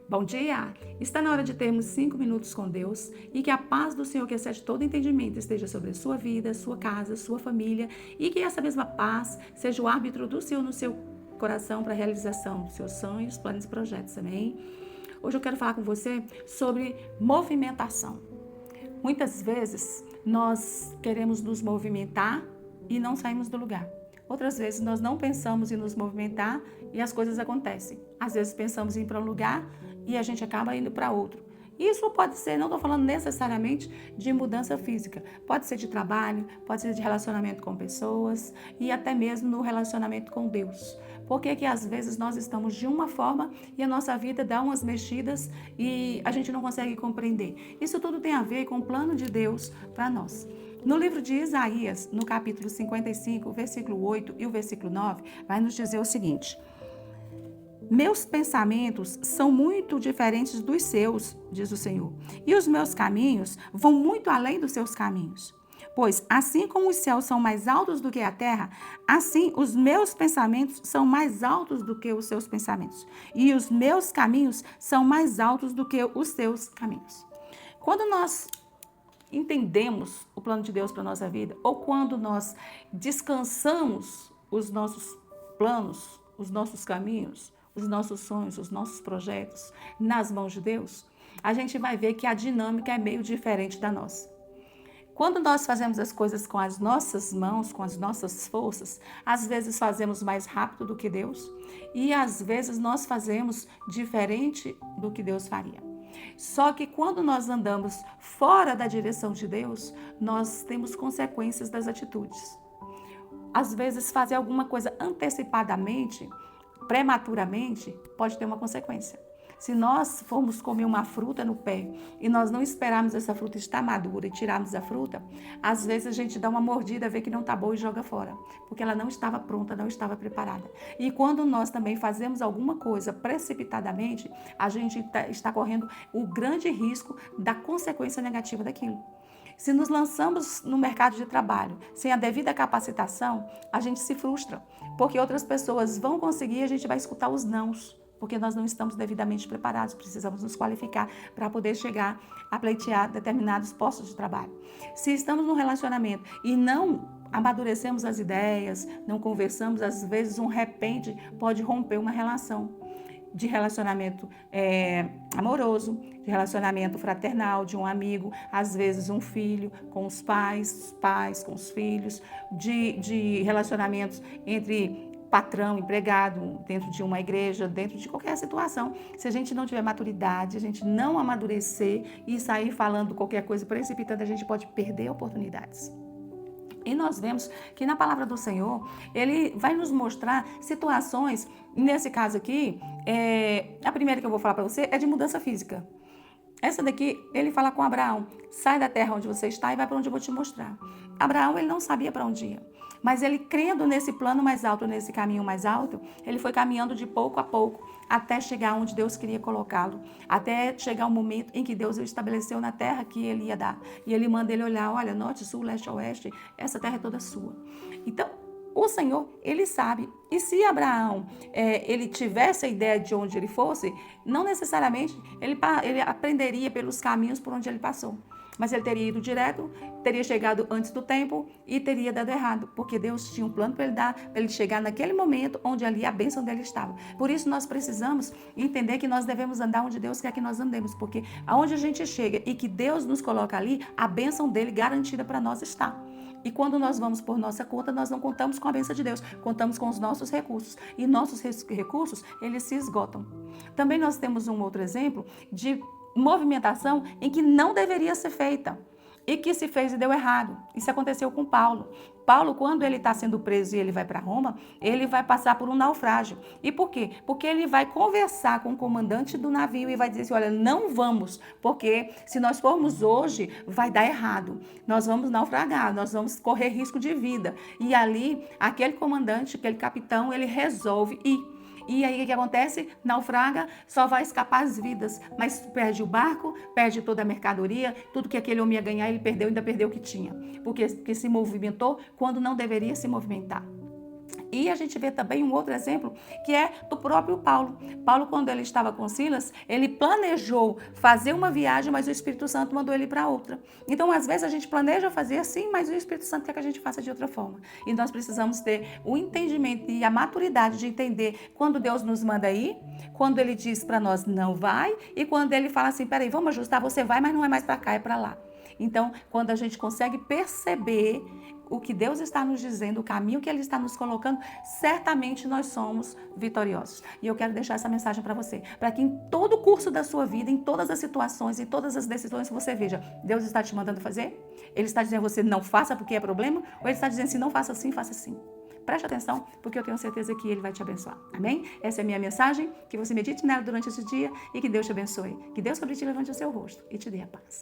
Bom dia! Está na hora de termos 5 minutos com Deus e que a paz do Senhor, que excede todo entendimento, esteja sobre a sua vida, sua casa, sua família e que essa mesma paz seja o árbitro do Senhor no seu coração para a realização dos seus sonhos, planos e projetos, amém? Hoje eu quero falar com você sobre movimentação. Muitas vezes nós queremos nos movimentar e não saímos do lugar. Outras vezes nós não pensamos em nos movimentar e as coisas acontecem. Às vezes pensamos em ir para um lugar e a gente acaba indo para outro. Isso pode ser, não estou falando necessariamente de mudança física, pode ser de trabalho, pode ser de relacionamento com pessoas e até mesmo no relacionamento com Deus. Porque que às vezes nós estamos de uma forma e a nossa vida dá umas mexidas e a gente não consegue compreender. Isso tudo tem a ver com o plano de Deus para nós. No livro de Isaías, no capítulo 55, o versículo 8 e o versículo 9, vai nos dizer o seguinte: meus pensamentos são muito diferentes dos seus, diz o Senhor, e os meus caminhos vão muito além dos seus caminhos. Pois assim como os céus são mais altos do que a terra, assim os meus pensamentos são mais altos do que os seus pensamentos, e os meus caminhos são mais altos do que os seus caminhos. Quando nós entendemos o plano de Deus para a nossa vida, ou quando nós descansamos os nossos planos, os nossos caminhos, os nossos sonhos, os nossos projetos nas mãos de Deus, a gente vai ver que a dinâmica é meio diferente da nossa. Quando nós fazemos as coisas com as nossas mãos, com as nossas forças, às vezes fazemos mais rápido do que Deus e às vezes nós fazemos diferente do que Deus faria. Só que quando nós andamos fora da direção de Deus, nós temos consequências das atitudes. Às vezes fazer alguma coisa antecipadamente, prematuramente, pode ter uma consequência. Se nós formos comer uma fruta no pé e nós não esperarmos essa fruta estar madura e tirarmos a fruta, às vezes a gente dá uma mordida, vê que não está boa e joga fora, porque ela não estava pronta, não estava preparada. E quando nós também fazemos alguma coisa precipitadamente, a gente está correndo o grande risco da consequência negativa daquilo. Se nos lançamos no mercado de trabalho sem a devida capacitação, a gente se frustra, porque outras pessoas vão conseguir e a gente vai escutar os nãos, porque nós não estamos devidamente preparados, precisamos nos qualificar para poder chegar a pleitear determinados postos de trabalho. Se estamos num relacionamento e não amadurecemos as ideias, não conversamos, às vezes um repente pode romper uma relação. De relacionamento amoroso, de relacionamento fraternal, de um amigo, às vezes um filho com os pais com os filhos, de relacionamentos entre patrão, empregado, dentro de uma igreja, dentro de qualquer situação. Se a gente não tiver maturidade, a gente não amadurecer e sair falando qualquer coisa precipitando, a gente pode perder oportunidades. E nós vemos que na palavra do Senhor, Ele vai nos mostrar situações, nesse caso aqui, a primeira que eu vou falar para você é de mudança física. Essa daqui, ele fala com Abraão, sai da terra onde você está e vai para onde eu vou te mostrar. Abraão, ele não sabia para onde ia, mas ele crendo nesse plano mais alto, nesse caminho mais alto, ele foi caminhando de pouco a pouco, até chegar onde Deus queria colocá-lo, até chegar o momento em que Deus o estabeleceu na terra que ele ia dar. E ele manda ele olhar, olha, norte, sul, leste, oeste, essa terra é toda sua. Então, o Senhor, ele sabe. E se Abraão, ele tivesse a ideia de onde ele fosse, não necessariamente ele aprenderia pelos caminhos por onde ele passou. Mas ele teria ido direto, teria chegado antes do tempo e teria dado errado, porque Deus tinha um plano para ele dar, para ele chegar naquele momento onde ali a bênção dele estava. Por isso nós precisamos entender que nós devemos andar onde Deus quer que nós andemos, porque aonde a gente chega e que Deus nos coloca ali, a bênção dele garantida para nós está. E quando nós vamos por nossa conta, nós não contamos com a bênção de Deus, contamos com os nossos recursos. E nossos recursos, eles se esgotam. Também nós temos um outro exemplo de movimentação em que não deveria ser feita e que se fez e deu errado. Isso aconteceu com Paulo. Paulo, quando ele está sendo preso e ele vai para Roma, ele vai passar por um naufrágio. E por quê? Porque ele vai conversar com o comandante do navio e vai dizer assim, olha, não vamos, porque se nós formos hoje, vai dar errado. Nós vamos naufragar, nós vamos correr risco de vida. E ali, aquele comandante, aquele capitão, ele resolve ir. E aí o que acontece? Naufraga, só vai escapar as vidas, mas perde o barco, perde toda a mercadoria, tudo que aquele homem ia ganhar, ele perdeu, ainda perdeu o que tinha, porque se movimentou quando não deveria se movimentar. E a gente vê também um outro exemplo, que é do próprio Paulo. Paulo, quando ele estava com Silas, ele planejou fazer uma viagem, mas o Espírito Santo mandou ele para outra. Então, às vezes, a gente planeja fazer assim, mas o Espírito Santo quer que a gente faça de outra forma. E nós precisamos ter o entendimento e a maturidade de entender quando Deus nos manda ir, quando Ele diz para nós não vai, e quando Ele fala assim, peraí, vamos ajustar, você vai, mas não é mais para cá, é para lá. Então, quando a gente consegue perceber o que Deus está nos dizendo, o caminho que Ele está nos colocando, certamente nós somos vitoriosos. E eu quero deixar essa mensagem para você, para que em todo o curso da sua vida, em todas as situações, em todas as decisões que você veja, Deus está te mandando fazer? Ele está dizendo a você não faça porque é problema? Ou Ele está dizendo assim, não faça assim, faça assim? Preste atenção, porque eu tenho certeza que Ele vai te abençoar. Amém? Essa é a minha mensagem, que você medite nela durante esse dia e que Deus te abençoe. Que Deus sobre ti levante o seu rosto e te dê a paz.